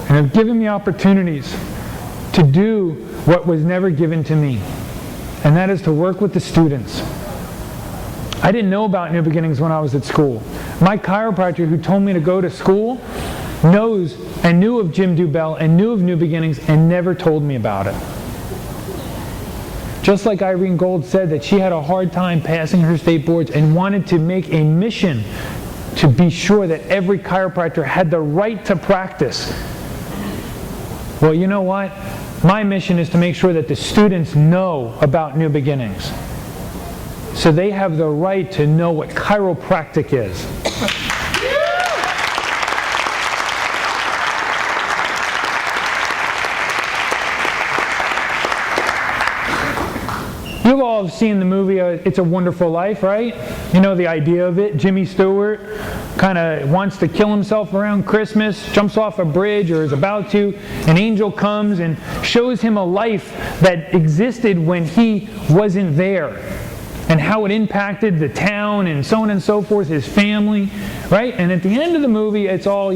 and have given me opportunities to do what was never given to me, and that is to work with the students. I didn't know about New Beginnings when I was at school. My chiropractor who told me to go to school knows and knew of Jim Dubell and knew of New Beginnings and never told me about it. Just like Irene Gold said that she had a hard time passing her state boards and wanted to make a mission to be sure that every chiropractor had the right to practice. Well, you know what? My mission is to make sure that the students know about New Beginnings, so they have the right to know what chiropractic is. You all have seen the movie It's a Wonderful Life, right? You know the idea of it. Jimmy Stewart kind of wants to kill himself around Christmas, jumps off a bridge or is about to. An angel comes and shows him a life that existed when he wasn't there, and how it impacted the town and so on and so forth, his family, right? And at the end of the movie, it's all,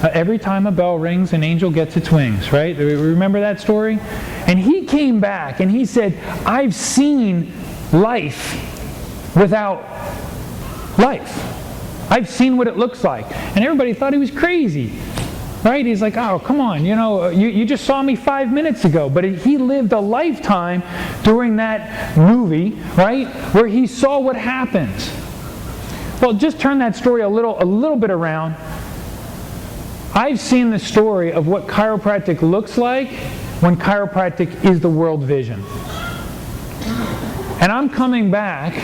every time a bell rings, an angel gets its wings, right? Remember that story? And he came back and he said, I've seen life without life. I've seen what it looks like. And everybody thought he was crazy. Right? He's like, oh, come on, you just saw me 5 minutes ago. But he lived a lifetime during that movie, right, where he saw what happens. Well, just turn that story a little bit around. I've seen the story of what chiropractic looks like when chiropractic is the world vision. And I'm coming back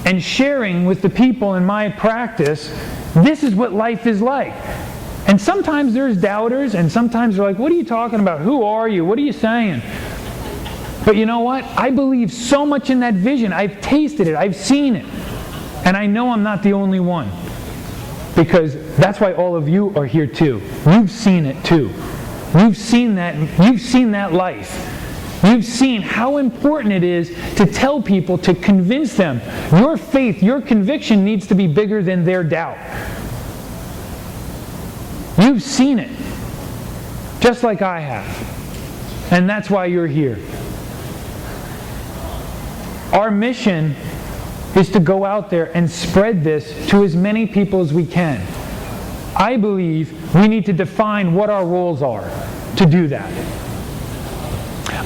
and sharing with the people in my practice, this is what life is like. And sometimes there's doubters, and sometimes they're like, what are you talking about? Who are you? What are you saying? But you know what? I believe so much in that vision. I've tasted it. I've seen it. And I know I'm not the only one. Because that's why all of you are here too. You've seen it too. You've seen that. You've seen that life. You've seen how important it is to tell people, to convince them. Your faith, your conviction needs to be bigger than their doubt. You've seen it, just like I have. And that's why you're here. Our mission is to go out there and spread this to as many people as we can. I believe we need to define what our roles are to do that.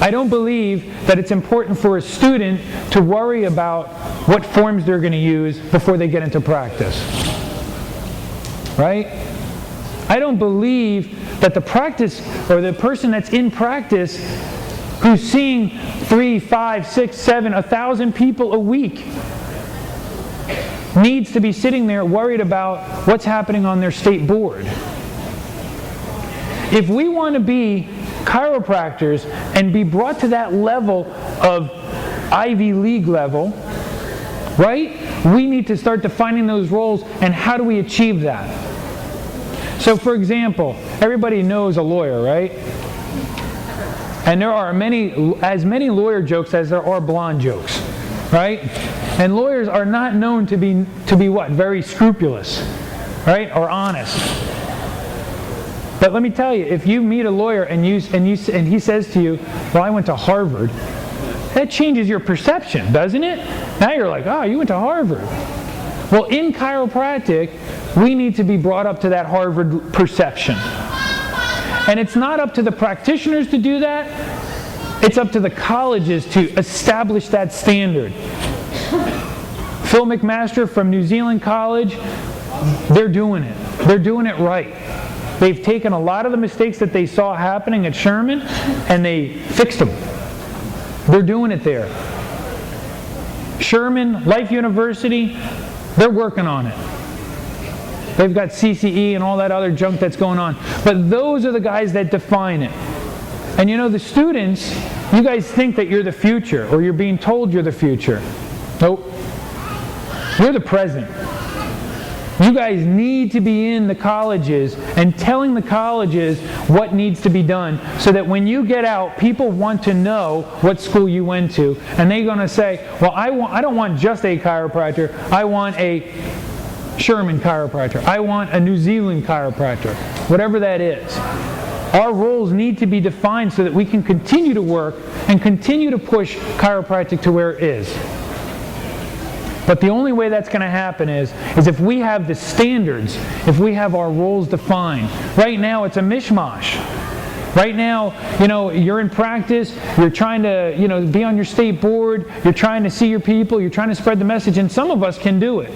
I don't believe that it's important for a student to worry about what forms they're going to use before they get into practice. Right? I don't believe that the practice or the person that's in practice who's seeing 3, 5, 6, 7, 1,000 people a week needs to be sitting there worried about what's happening on their state board. If we want to be chiropractors and be brought to that level of Ivy League level, right? We need to start defining those roles, and how do we achieve that? So for example, everybody knows a lawyer, right? And there are as many lawyer jokes as there are blonde jokes, right? And lawyers are not known to be what? Very scrupulous, right? Or honest. But let me tell you, if you meet a lawyer and he says to you, well, I went to Harvard, that changes your perception, doesn't it? Now you're like, oh, you went to Harvard. Well, in chiropractic, we need to be brought up to that Harvard perception. And it's not up to the practitioners to do that. It's up to the colleges to establish that standard. Phil McMaster from New Zealand College, they're doing it. They're doing it right. They've taken a lot of the mistakes that they saw happening at Sherman and they fixed them. They're doing it there. Sherman, Life University, they're working on it. They've got CCE and all that other junk that's going on. But those are the guys that define it. And the students, you guys think that you're the future, or you're being told you're the future. Nope. You're the present. You guys need to be in the colleges and telling the colleges what needs to be done, so that when you get out, people want to know what school you went to, and they're going to say, well, I don't want just a chiropractor, I want a Sherman chiropractor, I want a New Zealand chiropractor, whatever that is. Our roles need to be defined so that we can continue to work and continue to push chiropractic to where it is. But the only way that's going to happen is if we have the standards, if we have our roles defined. Right now, it's a mishmash. Right now, you're in practice, you're trying to, be on your state board, you're trying to see your people, you're trying to spread the message, and some of us can do it.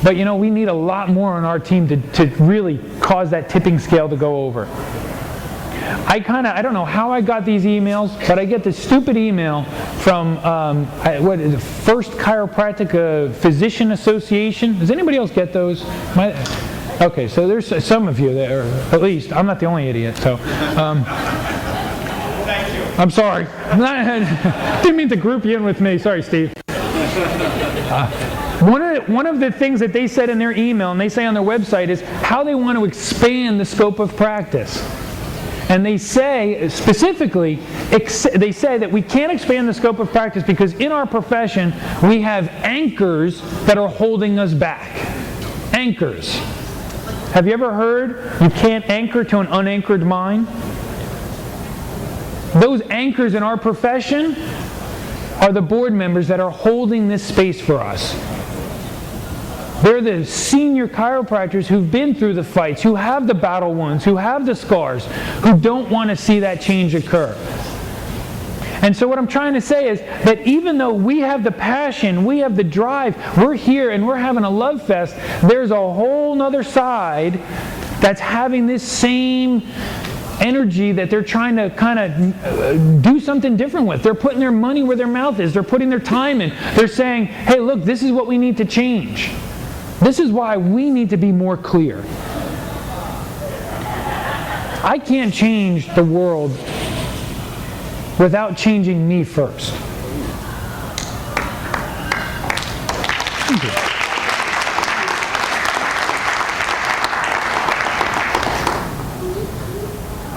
But, we need a lot more on our team to really cause that tipping scale to go over. I don't know how I got these emails, but I get this stupid email from, First Chiropractic Physician Association. Does anybody else get those? Okay, so there's some of you that are, at least, I'm not the only idiot, so. Thank you. I'm sorry. Didn't mean to group you in with me. Sorry, Steve. One of the things that they said in their email, and they say on their website, is how they want to expand the scope of practice. And they say, specifically, they say that we can't expand the scope of practice because in our profession, we have anchors that are holding us back. Anchors. Have you ever heard you can't anchor to an unanchored mind? Those anchors in our profession are the board members that are holding this space for us. They're the senior chiropractors who've been through the fights, who have the battle wounds, who have the scars, who don't want to see that change occur. And so what I'm trying to say is that even though we have the passion, we have the drive, we're here and we're having a love fest, there's a whole other side that's having this same energy that they're trying to kind of do something different with. They're putting their money where their mouth is. They're putting their time in. They're saying, hey, look, this is what we need to change. This is why we need to be more clear. I can't change the world without changing me first. Thank you.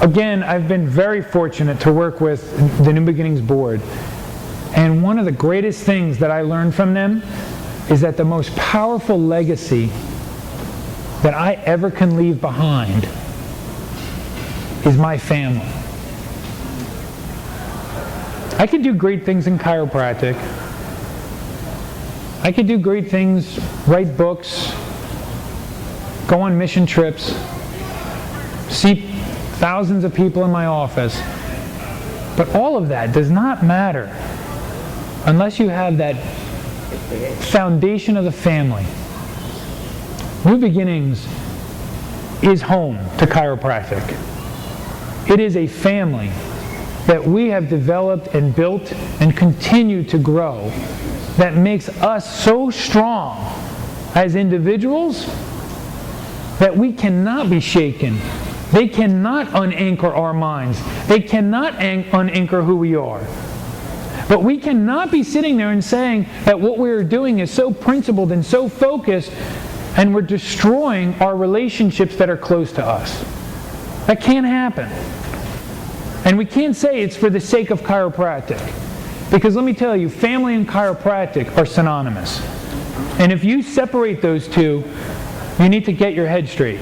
Again, I've been very fortunate to work with the New Beginnings Board. And one of the greatest things that I learned from them is that the most powerful legacy that I ever can leave behind is my family. I could do great things in chiropractic. I could do great things, write books, go on mission trips, see thousands of people in my office. But all of that does not matter unless you have that foundation of the family. New Beginnings is home to chiropractic. It is a family that we have developed and built and continue to grow that makes us so strong as individuals that we cannot be shaken. They cannot unanchor our minds. They cannot unanchor who we are. But we cannot be sitting there and saying that what we're doing is so principled and so focused and we're destroying our relationships that are close to us. That can't happen. And we can't say it's for the sake of chiropractic. Because let me tell you, family and chiropractic are synonymous. And if you separate those two, you need to get your head straight.